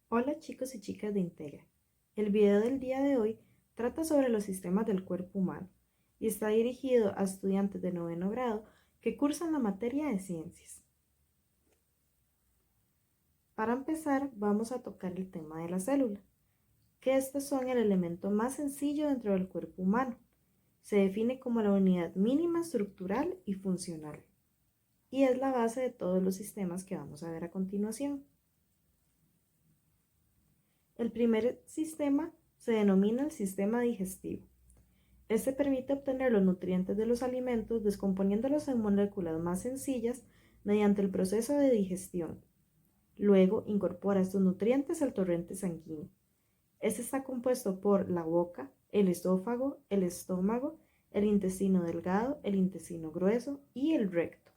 Hola chicos y chicas de Integra. El video del día de hoy trata sobre los sistemas del cuerpo humano y está dirigido a estudiantes de noveno grado que cursan la materia de ciencias. Para empezar, vamos a tocar el tema de la célula, que estos son el elemento más sencillo dentro del cuerpo humano. Se define como la unidad mínima estructural y funcional, y es la base de todos los sistemas que vamos a ver a continuación. El primer sistema se denomina el sistema digestivo. Este permite obtener los nutrientes de los alimentos descomponiéndolos en moléculas más sencillas mediante el proceso de digestión. Luego incorpora estos nutrientes al torrente sanguíneo. Este está compuesto por la boca, el esófago, el estómago, el intestino delgado, el intestino grueso y el recto.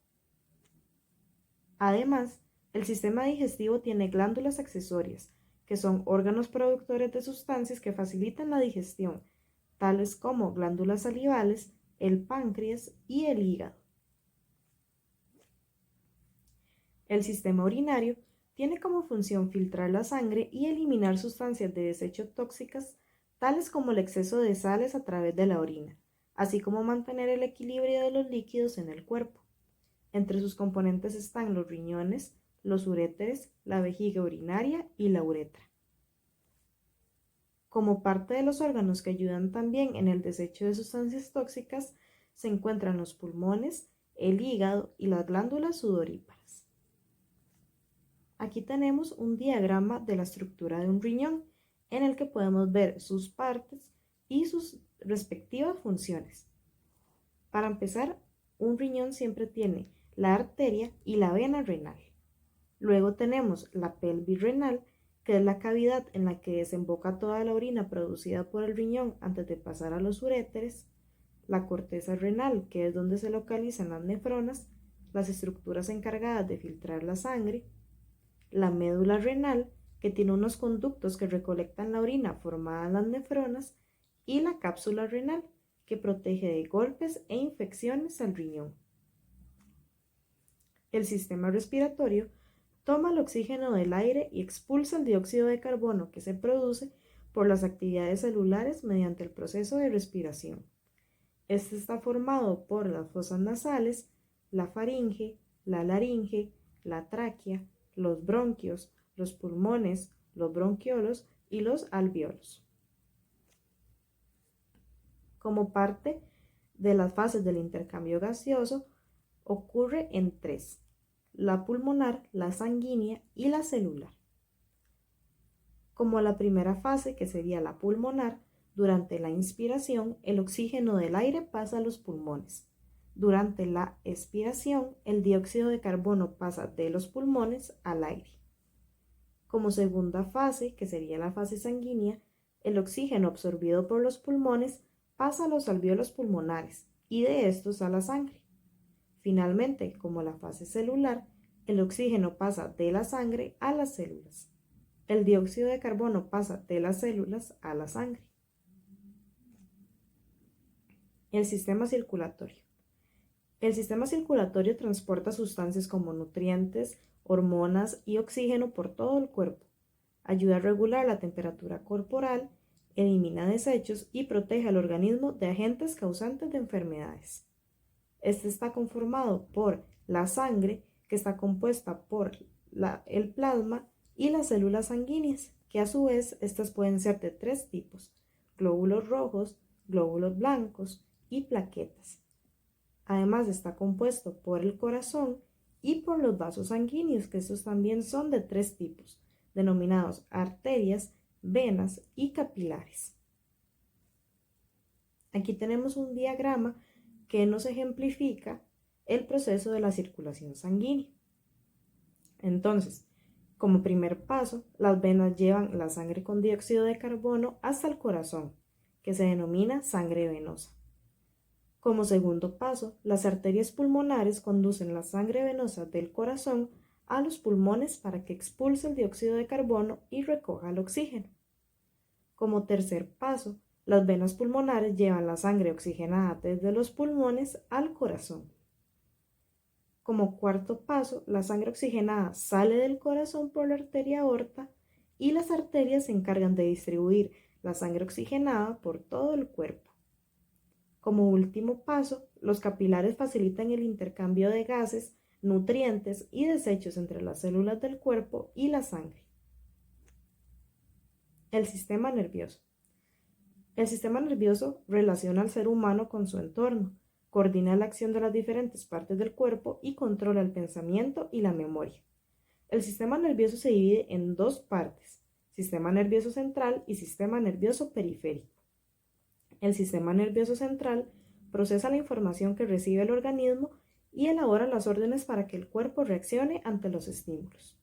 Además, el sistema digestivo tiene glándulas accesorias, que son órganos productores de sustancias que facilitan la digestión, tales como glándulas salivales, el páncreas y el hígado. El sistema urinario tiene como función filtrar la sangre y eliminar sustancias de desecho tóxicas, tales como el exceso de sales a través de la orina, así como mantener el equilibrio de los líquidos en el cuerpo. Entre sus componentes están los riñones, los uréteres, la vejiga urinaria y la uretra. Como parte de los órganos que ayudan también en el desecho de sustancias tóxicas, se encuentran los pulmones, el hígado y las glándulas sudoríparas. Aquí tenemos un diagrama de la estructura de un riñón, en el que podemos ver sus partes y sus respectivas funciones. Para empezar, un riñón siempre tiene la arteria y la vena renal. Luego tenemos la pelvis renal, que es la cavidad en la que desemboca toda la orina producida por el riñón antes de pasar a los uréteres, la corteza renal, que es donde se localizan las nefronas, las estructuras encargadas de filtrar la sangre, la médula renal, que tiene unos conductos que recolectan la orina formada en las nefronas, y la cápsula renal, que protege de golpes e infecciones al riñón. El sistema respiratorio toma el oxígeno del aire y expulsa el dióxido de carbono que se produce por las actividades celulares mediante el proceso de respiración. Este está formado por las fosas nasales, la faringe, la laringe, la tráquea, los bronquios, los pulmones, los bronquiolos y los alvéolos. Como parte de las fases del intercambio gaseoso, ocurre en tres: la pulmonar, la sanguínea y la celular. Como la primera fase, que sería la pulmonar, durante la inspiración el oxígeno del aire pasa a los pulmones. Durante la expiración el dióxido de carbono pasa de los pulmones al aire. Como segunda fase, que sería la fase sanguínea, el oxígeno absorbido por los pulmones pasa a los alvéolos pulmonares y de estos a la sangre. Finalmente, como la fase celular, el oxígeno pasa de la sangre a las células. El dióxido de carbono pasa de las células a la sangre. El sistema circulatorio. El sistema circulatorio transporta sustancias como nutrientes, hormonas y oxígeno por todo el cuerpo. Ayuda a regular la temperatura corporal, elimina desechos y protege al organismo de agentes causantes de enfermedades. Este está conformado por la sangre, que está compuesta por el plasma, y las células sanguíneas, que a su vez estas pueden ser de tres tipos: glóbulos rojos, glóbulos blancos y plaquetas. Además está compuesto por el corazón y por los vasos sanguíneos, que estos también son de tres tipos, denominados arterias, venas y capilares. Aquí tenemos un diagrama que nos ejemplifica el proceso de la circulación sanguínea. Entonces, como primer paso, las venas llevan la sangre con dióxido de carbono hasta el corazón, que se denomina sangre venosa. Como segundo paso, las arterias pulmonares conducen la sangre venosa del corazón a los pulmones para que expulse el dióxido de carbono y recoja el oxígeno. Como tercer paso, las venas pulmonares llevan la sangre oxigenada desde los pulmones al corazón. Como cuarto paso, la sangre oxigenada sale del corazón por la arteria aorta y las arterias se encargan de distribuir la sangre oxigenada por todo el cuerpo. Como último paso, los capilares facilitan el intercambio de gases, nutrientes y desechos entre las células del cuerpo y la sangre. El sistema nervioso. El sistema nervioso relaciona al ser humano con su entorno, coordina la acción de las diferentes partes del cuerpo y controla el pensamiento y la memoria. El sistema nervioso se divide en dos partes, sistema nervioso central y sistema nervioso periférico. El sistema nervioso central procesa la información que recibe el organismo y elabora las órdenes para que el cuerpo reaccione ante los estímulos.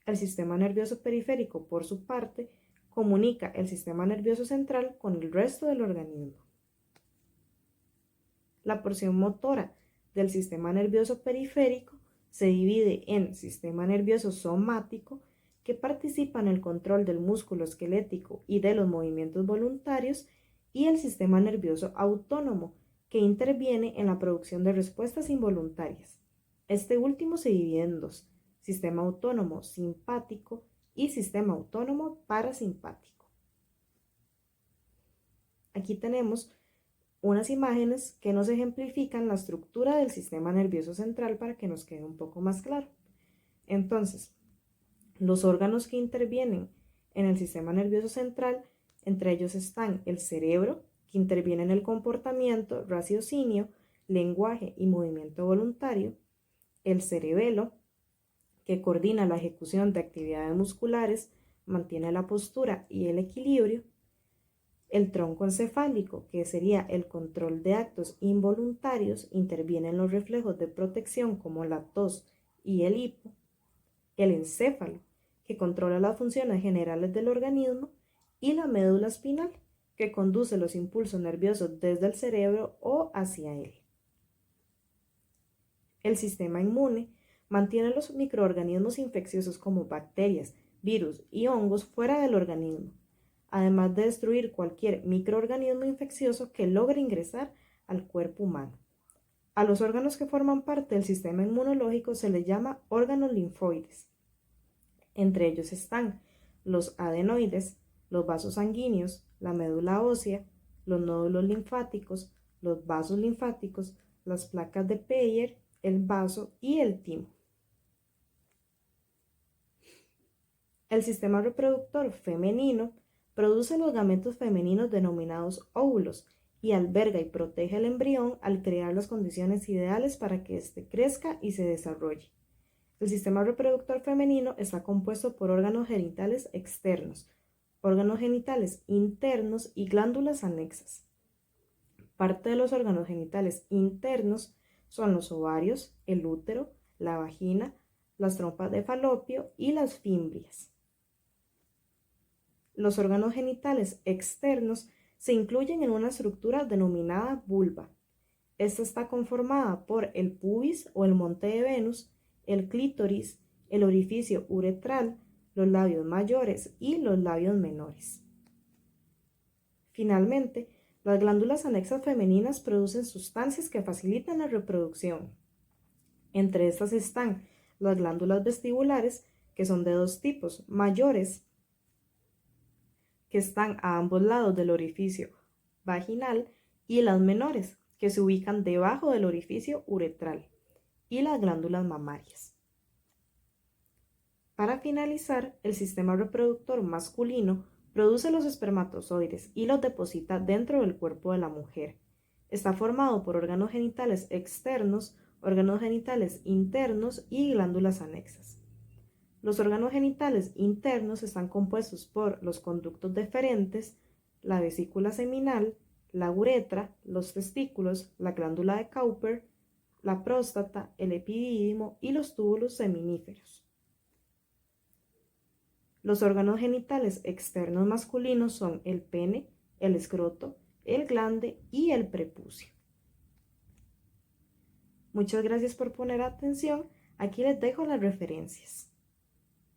El sistema nervioso periférico, por su parte, comunica el sistema nervioso central con el resto del organismo. La porción motora del sistema nervioso periférico se divide en sistema nervioso somático, que participa en el control del músculo esquelético y de los movimientos voluntarios, y el sistema nervioso autónomo, que interviene en la producción de respuestas involuntarias. Este último se divide en dos, sistema autónomo simpático y sistema autónomo parasimpático. Aquí tenemos unas imágenes que nos ejemplifican la estructura del sistema nervioso central para que nos quede un poco más claro. Entonces, los órganos que intervienen en el sistema nervioso central, entre ellos están el cerebro, que interviene en el comportamiento, raciocinio, lenguaje y movimiento voluntario, el cerebelo, que coordina la ejecución de actividades musculares, mantiene la postura y el equilibrio, el tronco encefálico, que sería el control de actos involuntarios, interviene en los reflejos de protección como la tos y el hipo, el encéfalo, que controla las funciones generales del organismo, y la médula espinal, que conduce los impulsos nerviosos desde el cerebro o hacia él. El sistema inmune mantiene los microorganismos infecciosos como bacterias, virus y hongos fuera del organismo, además de destruir cualquier microorganismo infeccioso que logre ingresar al cuerpo humano. A los órganos que forman parte del sistema inmunológico se les llama órganos linfoides. Entre ellos están los adenoides, los vasos sanguíneos, la médula ósea, los nódulos linfáticos, los vasos linfáticos, las placas de Peyer, el vaso y el timo. El sistema reproductor femenino produce los gametos femeninos denominados óvulos y alberga y protege al embrión al crear las condiciones ideales para que éste crezca y se desarrolle. El sistema reproductor femenino está compuesto por órganos genitales externos, órganos genitales internos y glándulas anexas. Parte de los órganos genitales internos son los ovarios, el útero, la vagina, las trompas de falopio y las fimbrias. Los órganos genitales externos se incluyen en una estructura denominada vulva. Esta está conformada por el pubis o el monte de Venus, el clítoris, el orificio uretral, los labios mayores y los labios menores. Finalmente, las glándulas anexas femeninas producen sustancias que facilitan la reproducción. Entre estas están las glándulas vestibulares, que son de dos tipos, mayores, que están a ambos lados del orificio vaginal, y las menores, que se ubican debajo del orificio uretral, y las glándulas mamarias. Para finalizar, el sistema reproductor masculino produce los espermatozoides y los deposita dentro del cuerpo de la mujer. Está formado por órganos genitales externos, órganos genitales internos y glándulas anexas. Los órganos genitales internos están compuestos por los conductos deferentes, la vesícula seminal, la uretra, los testículos, la glándula de Cowper, la próstata, el epidídimo y los túbulos seminíferos. Los órganos genitales externos masculinos son el pene, el escroto, el glande y el prepucio. Muchas gracias por poner atención. Aquí les dejo las referencias.